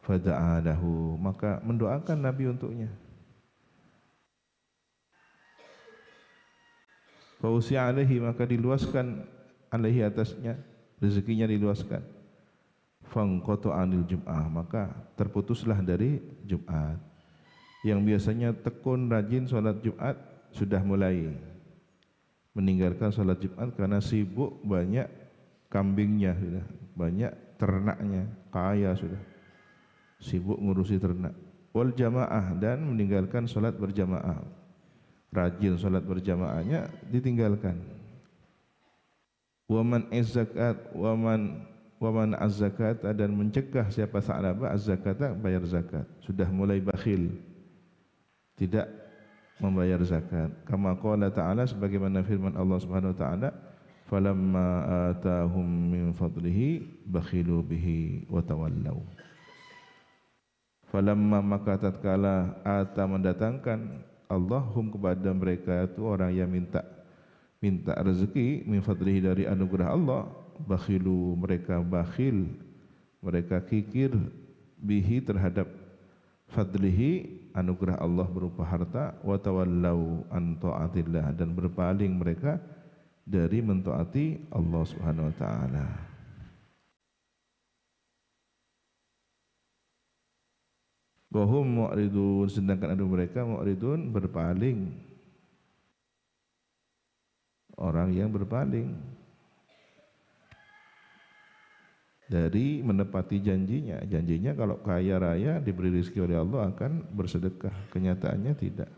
Fada'a lahu, maka mendoakan Nabi untuknya. Fausi'a alaihi, maka diluaskan alaihi atasnya, rezekinya diluaskan. Fangqata anil jum'ah, maka terputuslah dari Jumat. Yang biasanya tekun rajin sholat Jumat sudah mulai meninggalkan sholat Jumat karena sibuk, banyak kambingnya sudah, banyak ternaknya, kaya sudah, sibuk ngurusi ternak. Wal jamaah, dan meninggalkan sholat berjamaah, rajin sholat berjamaahnya ditinggalkan. Waman az-zakat, waman az-zakat, dan mencegah siapa Sa'labah az-zakata, bayar zakat, sudah mulai bakhil, tidak membayar zakat. Kama qala ta'ala, sebagaimana firman Allah Subhanahu wa taala, falamma atahum min fadlihi bakhilu bihi wa tawallaw. Falamma, maka tatkala ata, mendatangkan Allahum kepada mereka itu orang yang minta rezeki, min fadlihi, dari anugerah Allah, bakhilu, mereka bakhil, mereka kikir, bihi, terhadap fadlihi, anugerah Allah berupa harta, wa tawallau an ta'atillah, dan berpaling mereka dari mentaati Allah Subhanahu wa taala. Wa hum mu'ridun, sedangkan ada mereka mu'ridun, berpaling, orang yang berpaling dari menepati janjinya. Janjinya kalau kaya raya diberi rezeki oleh Allah akan bersedekah, kenyataannya tidak.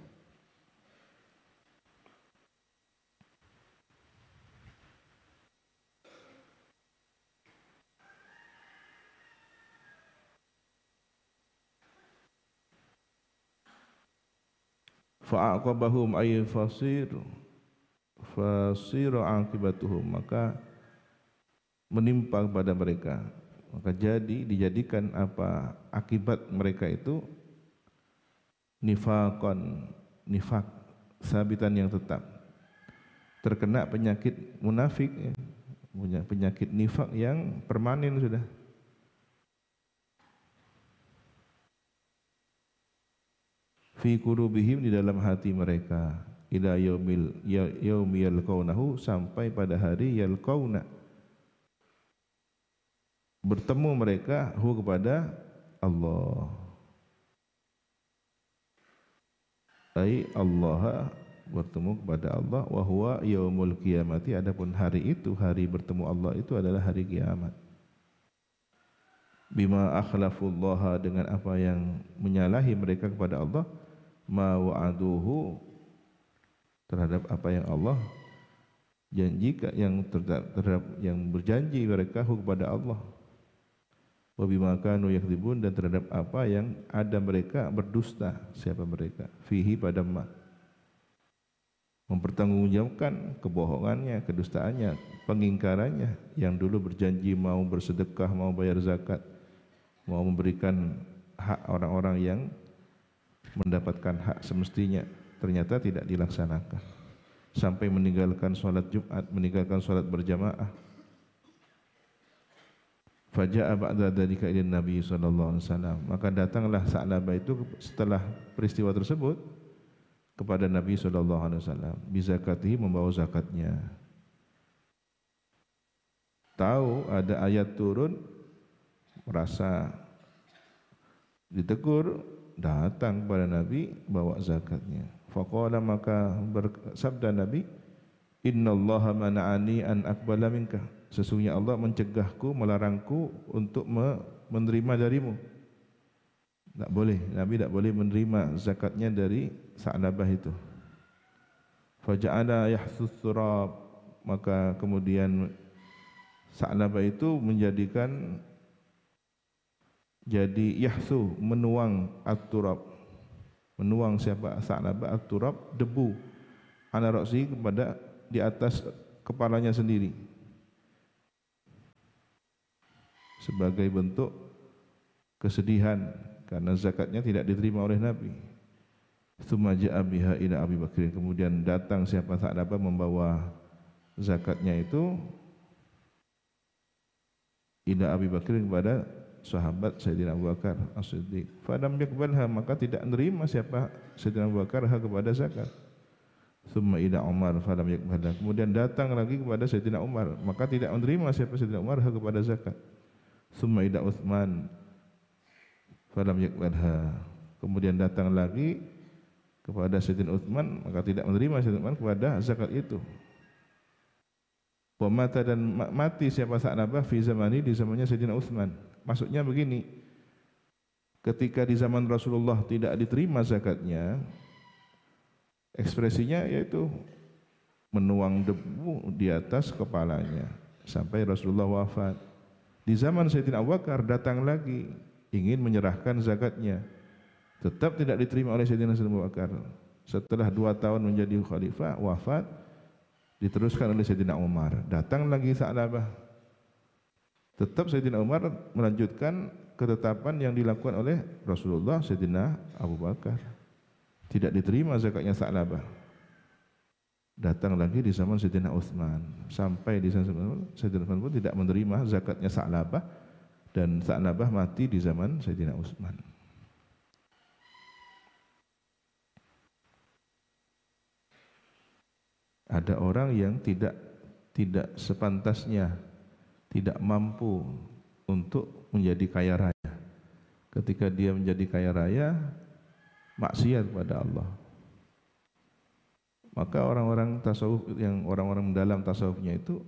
Fa'aqabahum ay fasiru aqibatuhum, maka menimpa kepada mereka, maka dijadikan apa akibat mereka itu, nifak, sabitan yang tetap, terkena penyakit munafik, punya penyakit nifak yang permanen sudah. Fi qulubihim, di dalam hati mereka, ila yaumi yalqaunahu, sampai pada hari yalqauna, bertemu mereka, hu, kepada Allah, ai Allah, bertemu kepada Allah, wa huwa yaumul qiyamati, adapun hari itu, hari bertemu Allah itu adalah hari kiamat. Bima akhlafullaha, dengan apa yang menyalahi mereka kepada Allah, ma wa'aduhu, terhadap apa yang Allah janjikan, terhadap yang berjanji mereka kepada Allah. Wa bima kanu yakdzibun, dan terhadap apa yang ada mereka berdusta, siapa mereka, fihi, pada ma, mempertanggungjawabkan kebohongannya, kedustaannya, pengingkarannya, yang dulu berjanji mau bersedekah, mau bayar zakat, mau memberikan hak orang-orang yang mendapatkan hak semestinya, ternyata tidak dilaksanakan, sampai meninggalkan sholat Jumat, meninggalkan sholat berjamaah. Faja'a ba'da dzalika ila Nabi sallallahu alaihi wasallam, maka datanglah Sa'labah itu setelah peristiwa tersebut kepada Nabi sallallahu alaihi wasallam, bi zakatihi, membawa zakatnya. Tahu ada ayat turun, merasa ditegur, datang kepada Nabi bawa zakatnya. Faqala, maka bersabda Nabi, innallaha mana'ani an aqbala minka, sesungguhnya Allah mencegahku, melarangku untuk menerima darimu. Tak boleh, Nabi tak boleh menerima zakatnya dari Sa'labah itu. Faja'ala yahsus turab, maka kemudian Sa'labah itu menjadikan, jadi yahsu, menuang at-turab, menuang siapa Sa'labah at-turab, debu, ala ra'si, kepada di atas kepalanya sendiri, sebagai bentuk kesedihan karena zakatnya tidak diterima oleh Nabi. Tsumma ja'a biha ila Abi Bakr, kemudian datang siapa Sa'labah membawa zakatnya itu ila Abi Bakr, kepada sahabat Sayyidina Abu Bakar As-Siddiq. Falam yakbalha, maka tidak menerima siapa Sayyidina Abu Bakar kepada zakat. Summa ila Umar falam yakbalha, kemudian datang lagi kepada Sayyidina Umar, maka tidak menerima siapa Sayyidina Umar kepada zakat. Summa ila Utsman falam yakbalha, kemudian datang lagi kepada Sayyidina Utsman, maka tidak menerima Sayyidina Utsman kepada zakat itu. Wa mata, dan mati siapa Sa'labah fi zamani, di zamannya Sayyidina Utsman. Maksudnya begini, ketika di zaman Rasulullah tidak diterima zakatnya, ekspresinya yaitu menuang debu di atas kepalanya sampai Rasulullah wafat. Di zaman Sayyidina Abu Bakar datang lagi ingin menyerahkan zakatnya, tetap tidak diterima oleh Sayyidina Abu Bakar. Setelah 2 tahun menjadi khalifah, wafat, diteruskan oleh Sayyidina Umar. Datang lagi Sa'labah, tetap Sayyidina Umar melanjutkan ketetapan yang dilakukan oleh Rasulullah. Sayyidina Abu Bakar tidak diterima zakatnya Sa'labah. Datang lagi di zaman Sayyidina Utsman, sampai di zaman Sayyidina Utsman pun tidak menerima zakatnya Sa'labah, dan Sa'labah mati di zaman Sayyidina Utsman. Ada orang yang tidak sepantasnya, tidak mampu untuk menjadi kaya raya. Ketika dia menjadi kaya raya, maksiat kepada Allah. Maka orang-orang tasawuf, yang orang-orang mendalam tasawufnya itu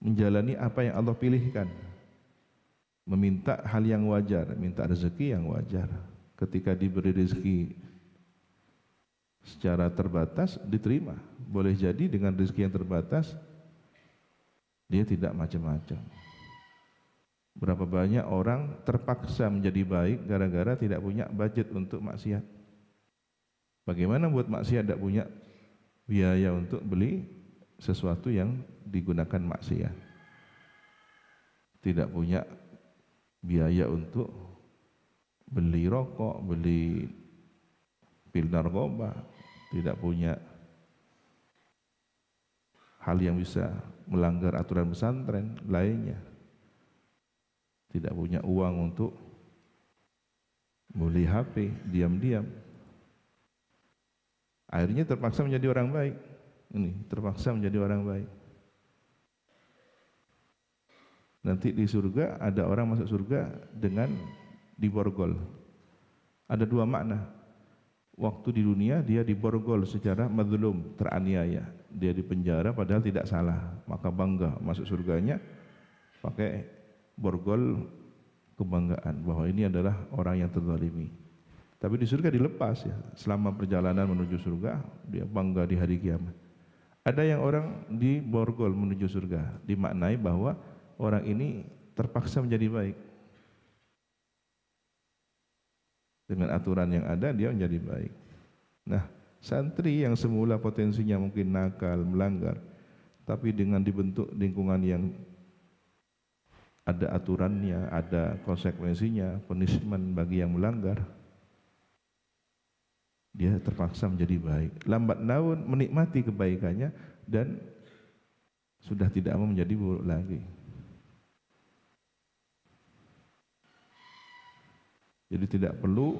menjalani apa yang Allah pilihkan, meminta hal yang wajar, minta rezeki yang wajar. Ketika diberi rezeki secara terbatas, diterima. Boleh jadi dengan rezeki yang terbatas dia tidak macam-macam. Berapa banyak orang terpaksa menjadi baik gara-gara tidak punya budget untuk maksiat. Bagaimana buat maksiat tidak punya biaya untuk beli sesuatu yang digunakan maksiat, tidak punya biaya untuk beli rokok, beli pil narkoba, tidak punya hal yang bisa melanggar aturan pesantren lainnya, tidak punya uang untuk beli HP, diam-diam, akhirnya terpaksa menjadi orang baik. Ini terpaksa menjadi orang baik. Nanti di surga ada orang masuk surga dengan diborgol. Ada 2 makna. Waktu di dunia dia diborgol secara madzlum, teraniaya, dia dipenjara padahal tidak salah, maka bangga masuk surganya pakai borgol kebanggaan bahwa ini adalah orang yang terzalimi. Tapi di surga dilepas ya, selama perjalanan menuju surga dia bangga di hari kiamat. Ada yang orang diborgol menuju surga, dimaknai bahwa orang ini terpaksa menjadi baik. Dengan aturan yang ada dia menjadi baik. Nah, santri yang semula potensinya mungkin nakal, melanggar, tapi dengan dibentuk lingkungan yang ada aturannya, ada konsekuensinya, punishment bagi yang melanggar, dia terpaksa menjadi baik. Lambat laun menikmati kebaikannya dan sudah tidak mau menjadi buruk lagi. Jadi tidak perlu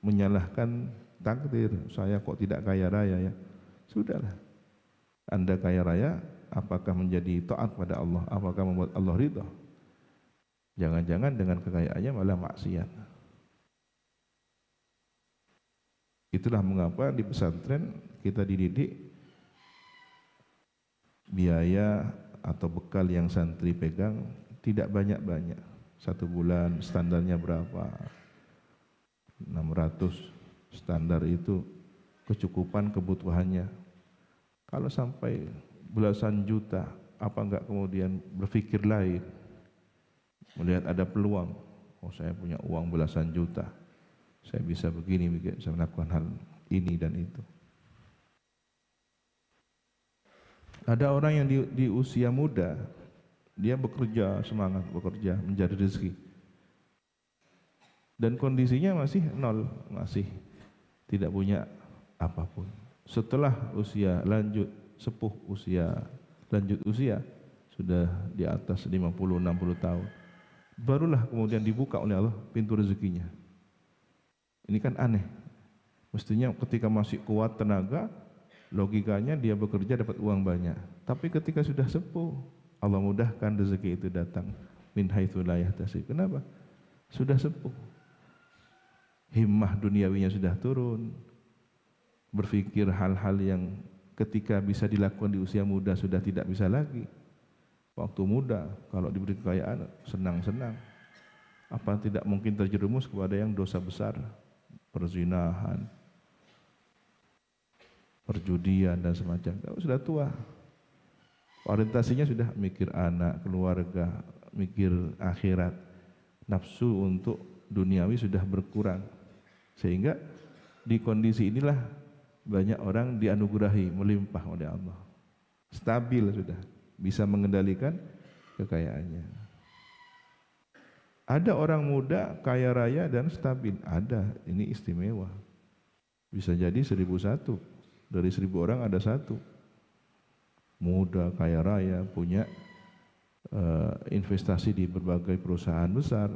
menyalahkan takdir, saya kok tidak kaya raya ya. Sudahlah, Anda kaya raya, apakah menjadi taat pada Allah, apakah membuat Allah ridha? Jangan-jangan dengan kekayaannya malah maksiat. Itulah mengapa di pesantren kita dididik biaya atau bekal yang santri pegang tidak banyak-banyak. 1 bulan standarnya berapa? 600 standar itu kecukupan kebutuhannya. Kalau sampai belasan juta, apa enggak kemudian berpikir lain, melihat ada peluang, oh saya punya uang belasan juta, saya bisa begini, bisa melakukan hal ini dan itu. Ada orang yang di usia muda, dia bekerja, semangat bekerja, mencari rezeki, dan kondisinya masih nol, masih tidak punya apapun. Setelah usia lanjut, sepuh usia, lanjut usia, sudah di atas 50-60 tahun, barulah kemudian dibuka oleh Allah pintu rezekinya. Ini kan aneh. Mestinya ketika masih kuat tenaga, logikanya dia bekerja dapat uang banyak. Tapi ketika sudah sepuh, Allah mudahkan rezeki itu datang min haitsu la yahtasib. Kenapa? Sudah sepuh. Himmah duniawinya sudah turun. Berpikir hal-hal yang ketika bisa dilakukan di usia muda sudah tidak bisa lagi. Waktu muda kalau diberi kekayaan senang-senang. Apa tidak mungkin terjerumus kepada yang dosa besar, perzinahan, perjudian dan semacamnya. Kalau sudah tua, orientasinya sudah mikir anak, keluarga, mikir akhirat, nafsu untuk duniawi sudah berkurang. Sehingga di kondisi inilah banyak orang dianugerahi melimpah oleh Allah. Stabil sudah, bisa mengendalikan kekayaannya. Ada orang muda, kaya raya dan stabil. Ada, ini istimewa. Bisa jadi 1001. Dari 1000 orang ada satu. Muda, kaya raya, punya investasi di berbagai perusahaan besar,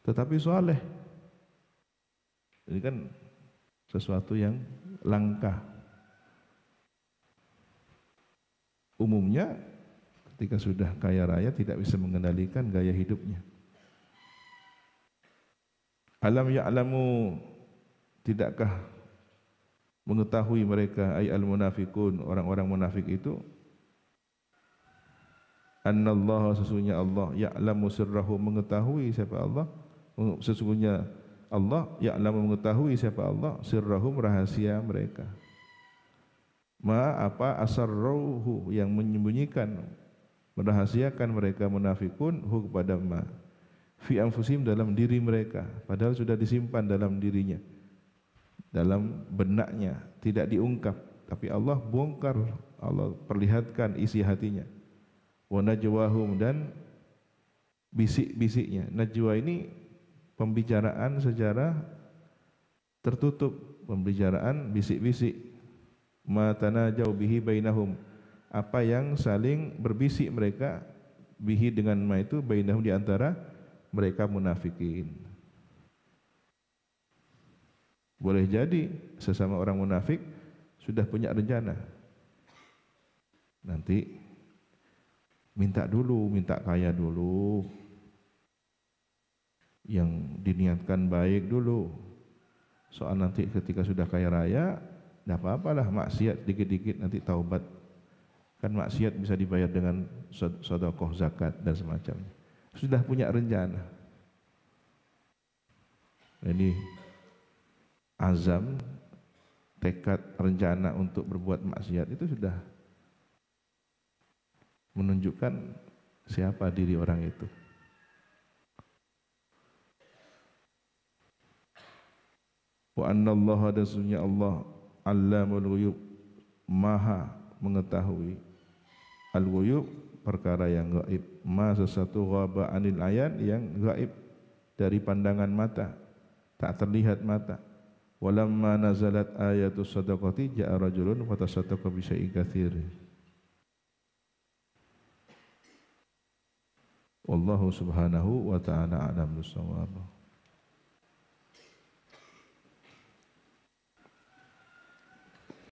tetapi soleh. Ini kan sesuatu yang langka. Umumnya ketika sudah kaya raya tidak bisa mengendalikan gaya hidupnya. Alam ya'lamu, tidakkah mengetahui mereka ay al-munafiqun, orang-orang munafik itu, annallaha, sesungguhnya Allah, ya'lamu sirrahum, mengetahui siapa Allah, sesungguhnya Allah ya'lamu, mengetahui siapa Allah, sirrahum, rahasia mereka. Ma, apa, asarruhu, yang menyembunyikan, merahasiakan mereka munafikun, hu, kepada ma, fi anfusim, dalam diri mereka, padahal sudah disimpan dalam dirinya, dalam benaknya, tidak diungkap, tapi Allah bongkar, Allah perlihatkan isi hatinya. Wa najwahum, dan bisik-bisiknya. Najwa ini pembicaraan secara tertutup, pembicaraan bisik-bisik. Ma tanajau bihi bainahum, apa yang saling berbisik mereka, bihi dengan ma itu, bainahum, di antara mereka munafikin. Boleh jadi sesama orang munafik sudah punya rencana. Nanti minta dulu, minta kaya dulu, yang diniatkan baik dulu. Soal nanti ketika sudah kaya raya, tidak apa-apalah maksiat dikit-dikit, nanti taubat. Kan maksiat bisa dibayar dengan sedekah, zakat dan semacamnya. Sudah punya rencana. Jadi azam, tekad, rencana untuk berbuat maksiat itu sudah menunjukkan siapa diri orang itu. Wa annallaha, dan sesungguhnya Allah, allamul ghuyub, maha mengetahui, al-ghuyub, perkara yang gaib, ma, sesuatu, ghaba anil ayan, yang gaib dari pandangan mata, tak terlihat mata. Walamma nazalat ayatus sadaqati ja'a rajulun fatasaddaqa bi syai'in katsir. Wallahu subhanahu wa ta'ala a'lam bis-shawab.